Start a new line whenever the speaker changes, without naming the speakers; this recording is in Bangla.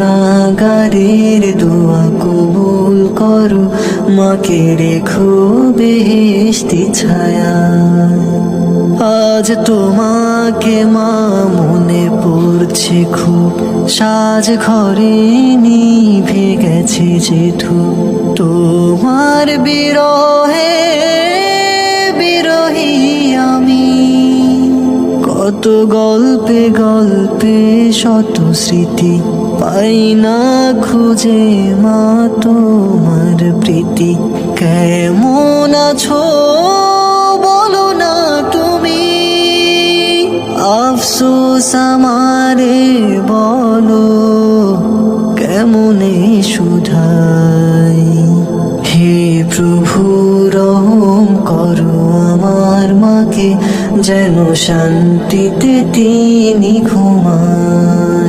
গুনাহগারের দোয়া কবুল করো, মাকে রেখো বেহেশতি ছায়া। আজ তোমাকে মা মনে পড়ছে খুব, সাজ ঘরে নিভে গেছে যে ধূপ। তোমার বিরহে বিরহী আমি, কত গল্পে গল্পে শত স্মৃতি, পাই না খুঁজে মা তোমার প্রীতি। কেমন আছো বলো না তুমি, আফসোস আমারে বলো কেমনে শুধাই। হে প্রভু রহম করো আমার মাকে, যেন শান্তিতে তিনি ঘুমায়।